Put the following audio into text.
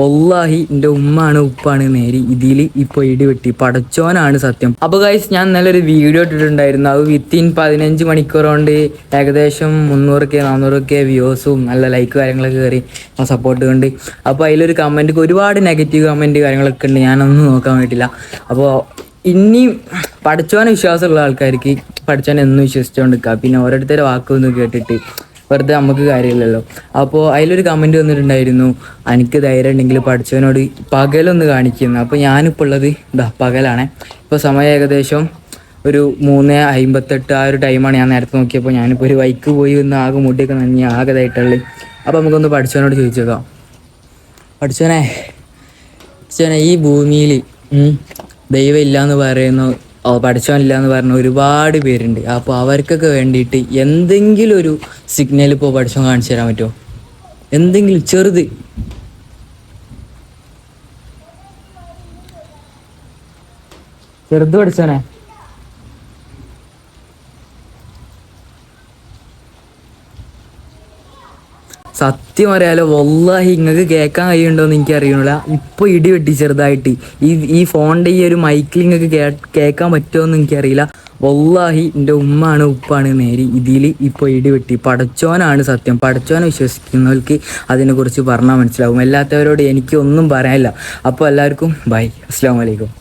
വല്ലാഹി എൻ്റെ ഉമ്മാണ് ഉപ്പാണ് നേരി ഇതിൽ ഇപ്പോൾ ഇടിവെട്ടി പടച്ചോനാണ് സത്യം. അപ്പോൾ ഗൈസ് ഞാൻ നല്ലൊരു വീഡിയോ ഇട്ടിട്ടുണ്ടായിരുന്നു. അത് വിത്തിൻ 15 മണിക്കൂർ കൊണ്ട് ഏകദേശം 300K 400K വ്യൂസും നല്ല ലൈക്ക് കാര്യങ്ങളൊക്കെ കയറി സപ്പോർട്ട് കൊണ്ട്. അപ്പോൾ അതിലൊരു കമൻറ്റ് ഒരുപാട് നെഗറ്റീവ് കമൻറ്റ് കാര്യങ്ങളൊക്കെ ഉണ്ട്, ഞാനൊന്നും നോക്കാൻ പറ്റില്ല. അപ്പോൾ ഇനിയും പഠിച്ചോനെ വിശ്വാസമുള്ള ആൾക്കാർക്ക് പഠിച്ചോനെ എന്നും വിശ്വസിച്ചുകൊണ്ടിരിക്കുക. പിന്നെ ഓരോരുത്തരുടെ വാക്കൊന്നും കേട്ടിട്ട് വെറുതെ നമുക്ക് കാര്യമില്ലല്ലോ. അപ്പോൾ അതിലൊരു കമൻറ്റ് വന്നിട്ടുണ്ടായിരുന്നു, എനിക്ക് ധൈര്യം ഉണ്ടെങ്കിൽ പഠിച്ചവനോട് പകലൊന്ന് കാണിക്കുന്നു. അപ്പോൾ ഞാനിപ്പോൾ ഉള്ളത് പകലാണ്. ഇപ്പോൾ സമയം ഏകദേശം ഒരു 3:58 ആ ഒരു ടൈമാണ്. ഞാൻ നേരത്തെ നോക്കിയപ്പോൾ ഞാനിപ്പോൾ ഒരു ബൈക്ക് പോയി ഒന്ന് ആകെ മുടിയൊക്കെ നന്ദി ആകെ ഇതായിട്ടുള്ളത്. അപ്പോൾ നമുക്കൊന്ന് പഠിച്ചവനോട് ചോദിച്ചേക്കാം. പഠിച്ചവനെ ഈ ഭൂമിയിൽ ദൈവം ഇല്ലയെന്ന് പറയുന്നു, പഠിച്ചവനില്ല എന്ന് പറഞ്ഞ ഒരുപാട് പേരുണ്ട്. അപ്പോൾ അവർക്കൊക്കെ വേണ്ടിയിട്ട് എന്തെങ്കിലും ഒരു സിഗ്നൽ ഇപ്പോൾ പഠിച്ചവൻ കാണിച്ചു തരാൻ പറ്റുമോ? എന്തെങ്കിലും ചെറുത്. പഠിച്ചവനെ സത്യം അറിയാലോ, വല്ലാഹി നിങ്ങൾക്ക് കേൾക്കാൻ കഴിയുന്നുണ്ടോയെന്ന് എനിക്ക് അറിയണില്ല. ഇപ്പോൾ ഇടി വെട്ടി ചെറുതായിട്ട് ഈ ഫോണിൻ്റെ ഈ ഒരു മൈക്കിൽ നിങ്ങൾക്ക് കേൾക്കാൻ പറ്റുമോയെന്ന് എനിക്കറിയില്ല. വല്ലാഹി എൻ്റെ ഉമ്മാണ് ഉപ്പാണ് നേരി ഇതിൽ ഇപ്പോൾ ഇടി വെട്ടി പടച്ചോനാണ് സത്യം. പടച്ചോനെ വിശ്വസിക്കുന്നവർക്ക് അതിനെക്കുറിച്ച് പറഞ്ഞാൽ മനസ്സിലാവും. അല്ലാത്തവരോട് എനിക്കൊന്നും പറയാനില്ല. അപ്പോൾ എല്ലാവർക്കും ബൈ, അസ്സലാമു അലൈക്കും.